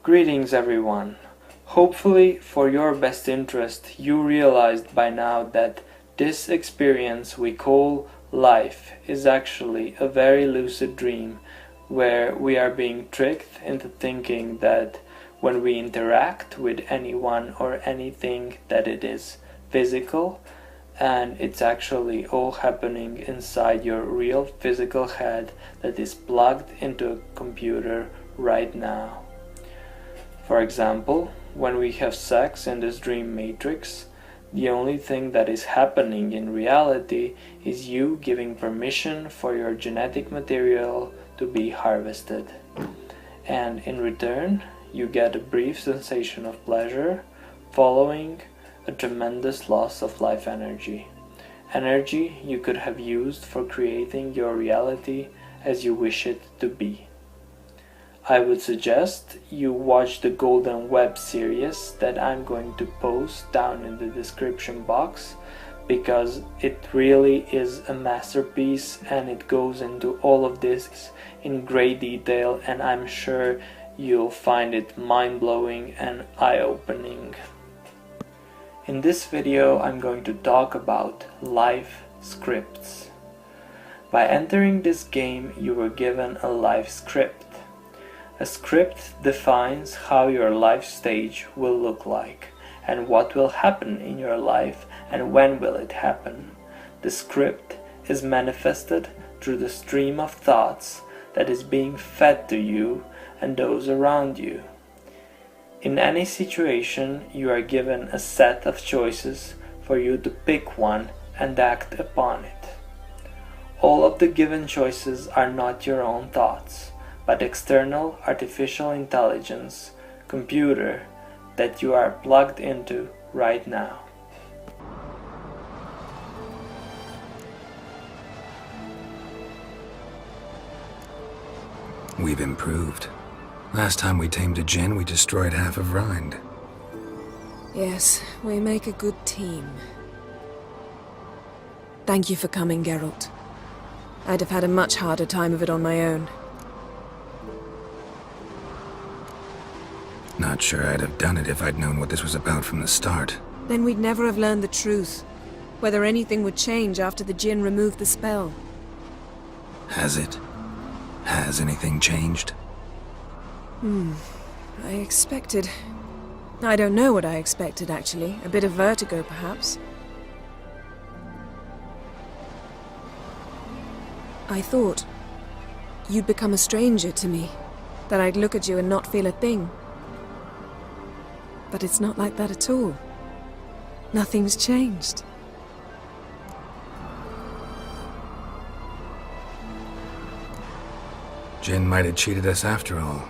Greetings everyone. Hopefully for your best interest you realized by now that this experience we call life is actually a very lucid dream where we are being tricked into thinking that when we interact with anyone or anything that it is physical, and it's actually all happening inside your real physical head that is plugged into a computer right now. For example, when we have sex in this dream matrix, the only thing that is happening in reality is you giving permission for your genetic material to be harvested. And in return, you get a brief sensation of pleasure following a tremendous loss of life energy. Energy you could have used for creating your reality as you wish it to be. I would suggest you watch the Golden Web series that I'm going to post down in the description box, because it really is a masterpiece and it goes into all of this in great detail, and I'm sure you'll find it mind-blowing and eye-opening. In this video I'm going to talk about life scripts. By entering this game you were given a life script. A script defines how your life stage will look like and what will happen in your life and when will it happen. The script is manifested through the stream of thoughts that is being fed to you and those around you. In any situation you are given a set of choices for you to pick one and act upon it. All of the given choices are not your own thoughts, but external artificial intelligence computer that you are plugged into right now. We've improved. Last time we tamed a djinn, we destroyed half of Rind. Yes, we make a good team. Thank you for coming, Geralt. I'd have had a much harder time of it on my own. Not sure I'd have done it if I'd known what this was about from the start. Then we'd never have learned the truth. Whether anything would change after the djinn removed the spell. Has it? Has anything changed? I expected... I don't know what I expected, actually. A bit of vertigo, perhaps. I thought you'd become a stranger to me. That I'd look at you and not feel a thing. But it's not like that at all. Nothing's changed. Jinn might have cheated us after all.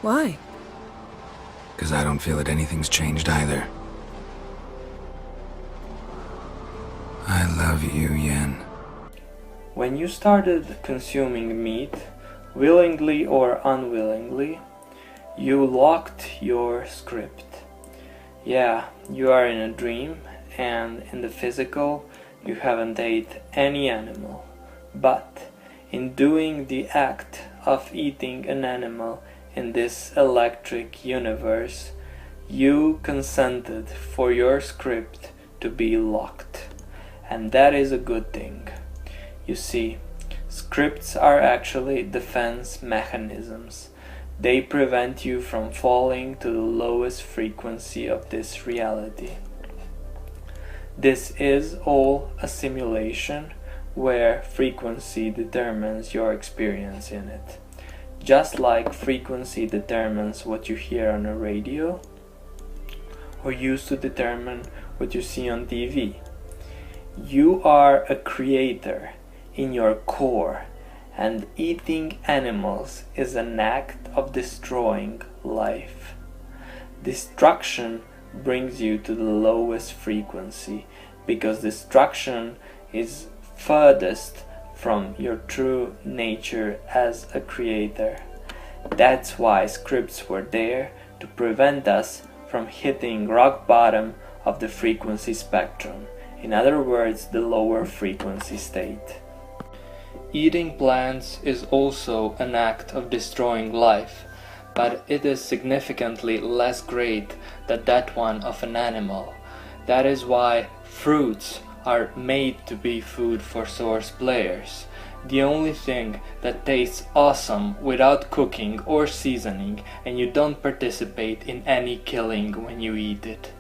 Why? 'Cause I don't feel that anything's changed either. I love you, Yen. When you started consuming meat, willingly or unwillingly, you locked your script. Yeah, you are in a dream, and in the physical you haven't ate any animal, but in doing the act of eating an animal in this electric universe, you consented for your script to be locked, and that is a good thing. You see, scripts are actually defense mechanisms. They prevent you from falling to the lowest frequency of this reality. This is all a simulation where frequency determines your experience in it. Just like frequency determines what you hear on a radio, or used to determine what you see on TV. You are a creator in your core, and eating animals is an act of destroying life. Destruction brings you to the lowest frequency, because destruction is furthest from your true nature as a creator. That's why scripts were there, to prevent us from hitting rock bottom of the frequency spectrum, in other words, the lower frequency state. Eating plants is also an act of destroying life, but it is significantly less great than that one of an animal. That is why fruits are made to be food for Source players. The only thing that tastes awesome without cooking or seasoning, and you don't participate in any killing when you eat it.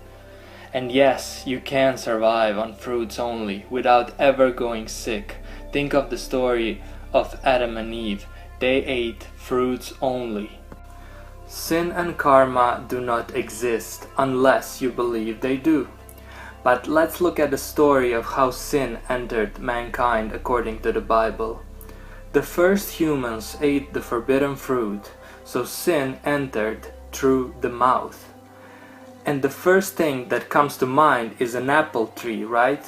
And yes, you can survive on fruits only without ever going sick. Think of the story of Adam and Eve. They ate fruits only. Sin and karma do not exist unless you believe they do. But let's look at the story of how sin entered mankind according to the Bible. The first humans ate the forbidden fruit, so sin entered through the mouth. And the first thing that comes to mind is an apple tree, right?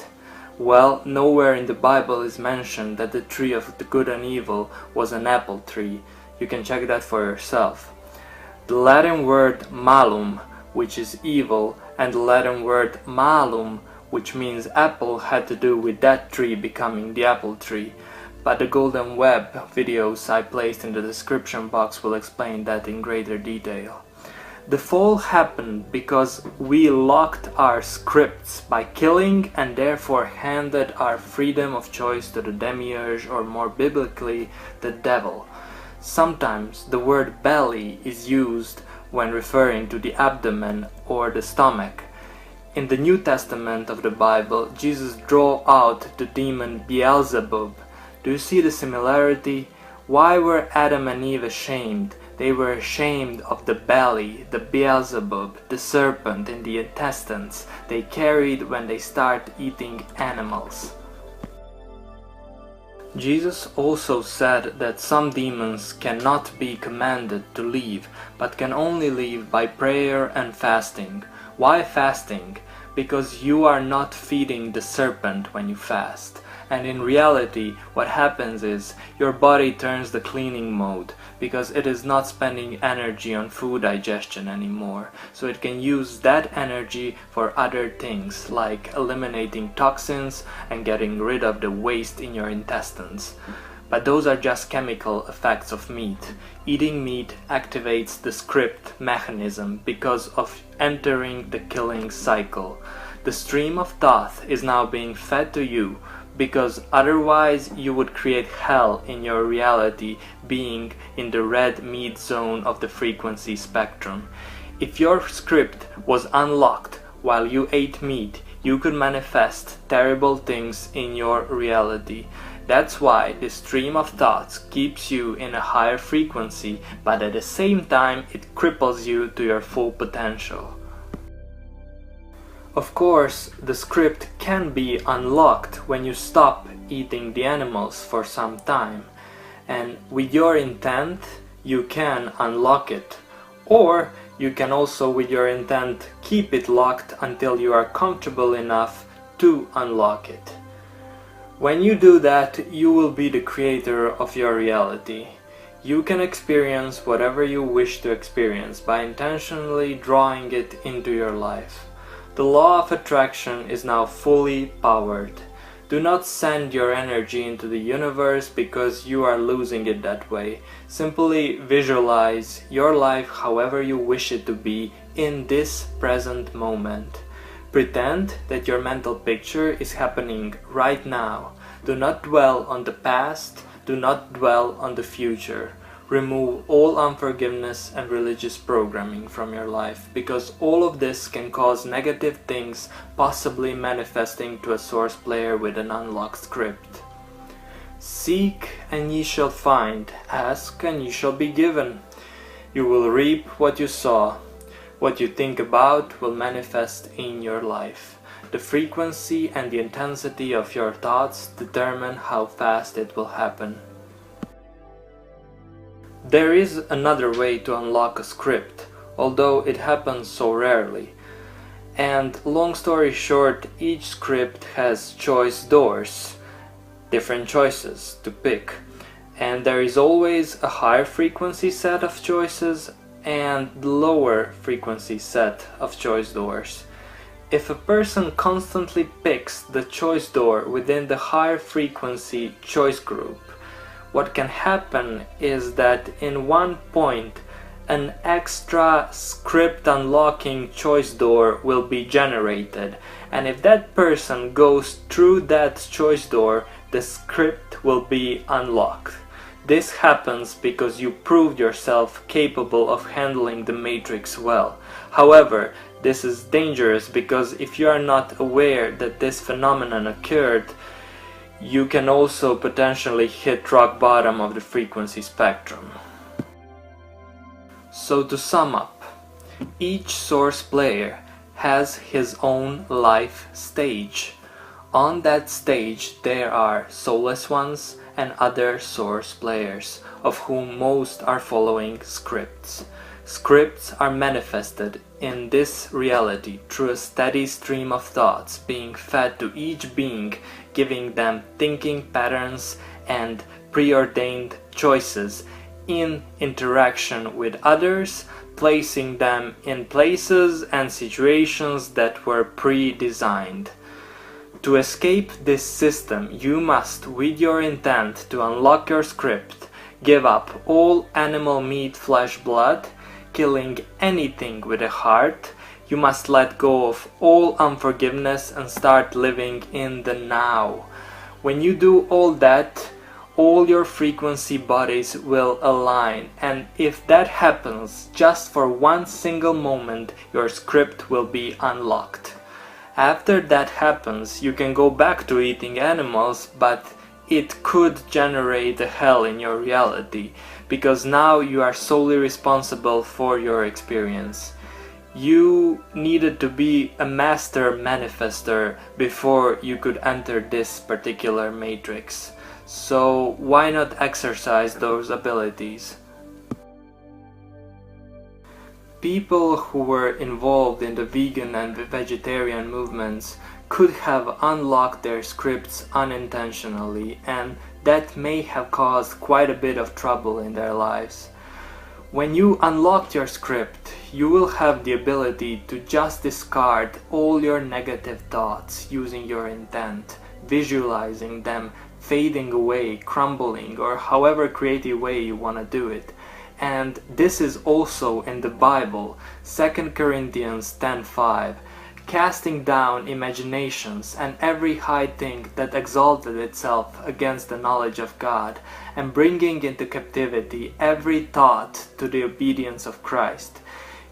Well, nowhere in the Bible is mentioned that the tree of the good and evil was an apple tree. You can check that for yourself. The Latin word malum, which is evil, and the Latin word malum, which means apple, had to do with that tree becoming the apple tree. But the Golden Web videos I placed in the description box will explain that in greater detail. The fall happened because we locked our scripts by killing and therefore handed our freedom of choice to the demiurge, or more biblically, the devil. Sometimes the word belly is used when referring to the abdomen or the stomach. In the New Testament of the Bible, Jesus drove out the demon Beelzebub. Do you see the similarity? Why were Adam and Eve ashamed? They were ashamed of the belly, the Beelzebub, the serpent in the intestines they carried when they start eating animals. Jesus also said that some demons cannot be commanded to leave, but can only leave by prayer and fasting. Why fasting? Because you are not feeding the serpent when you fast. And in reality, what happens is your body turns the cleaning mode because it is not spending energy on food digestion anymore. So it can use that energy for other things like eliminating toxins and getting rid of the waste in your intestines. But those are just chemical effects of meat. Eating meat activates the script mechanism because of entering the killing cycle. The stream of thought is now being fed to you, because otherwise you would create hell in your reality, being in the red meat zone of the frequency spectrum. If your script was unlocked while you ate meat, you could manifest terrible things in your reality. That's why the stream of thoughts keeps you in a higher frequency, but at the same time it cripples you to your full potential. Of course, the script can be unlocked when you stop eating the animals for some time, and with your intent you can unlock it. Or you can also, with your intent, keep it locked until you are comfortable enough to unlock it. When you do that, you will be the creator of your reality. You can experience whatever you wish to experience by intentionally drawing it into your life. The law of attraction is now fully powered. Do not send your energy into the universe because you are losing it that way. Simply visualize your life however you wish it to be in this present moment. Pretend that your mental picture is happening right now. Do not dwell on the past. Do not dwell on the future. Remove all unforgiveness and religious programming from your life, because all of this can cause negative things, possibly manifesting to a source player with an unlocked script. Seek and ye shall find, ask and ye shall be given. You will reap what you sow. What you think about will manifest in your life. The frequency and the intensity of your thoughts determine how fast it will happen. There is another way to unlock a script, although it happens so rarely. And long story short, each script has choice doors, different choices to pick. And there is always a higher frequency set of choices and the lower frequency set of choice doors. If a person constantly picks the choice door within the higher frequency choice group, what can happen is that in one point an extra script unlocking choice door will be generated, and if that person goes through that choice door, the script will be unlocked. This happens because you proved yourself capable of handling the matrix well. However, this is dangerous because if you are not aware that this phenomenon occurred, you can also potentially hit rock bottom of the frequency spectrum. So to sum up, each source player has his own life stage. On that stage there are soulless ones and other source players, of whom most are following scripts. Scripts are manifested in this reality through a steady stream of thoughts being fed to each being, giving them thinking patterns and preordained choices in interaction with others, placing them in places and situations that were pre-designed. To escape this system, you must, with your intent to unlock your script, give up all animal meat, flesh, blood, killing anything with a heart. You must let go of all unforgiveness and start living in the now. When you do all that, all your frequency bodies will align, and if that happens just for one single moment, your script will be unlocked. After that happens, you can go back to eating animals, but it could generate a hell in your reality, because now you are solely responsible for your experience. You needed to be a master manifester before you could enter this particular matrix. So why not exercise those abilities? People who were involved in the vegan and vegetarian movements could have unlocked their scripts unintentionally, and that may have caused quite a bit of trouble in their lives. When you unlock your script, you will have the ability to just discard all your negative thoughts using your intent, visualizing them fading away, crumbling, or however creative way you want to do it. And this is also in the Bible, 2 Corinthians 10:5, casting down imaginations and every high thing that exalted itself against the knowledge of God, and bringing into captivity every thought to the obedience of Christ.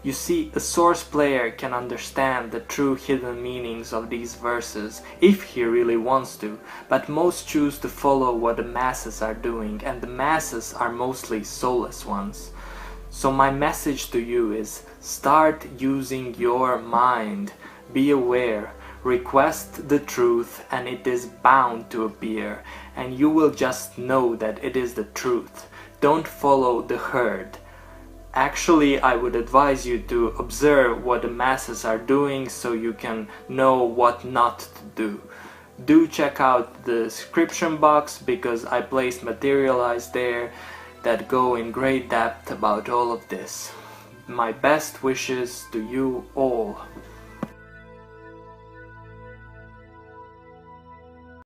You see, a source player can understand the true hidden meanings of these verses if he really wants to, but most choose to follow what the masses are doing, and the masses are mostly soulless ones. So my message to you is, start using your mind, be aware, request the truth, and it is bound to appear, and you will just know that it is the truth. Don't follow the herd. Actually, I would advise you to observe what the masses are doing so you can know what not to do. Do check out the description box, because I placed materialized there that go in great depth about all of this. My best wishes to you all.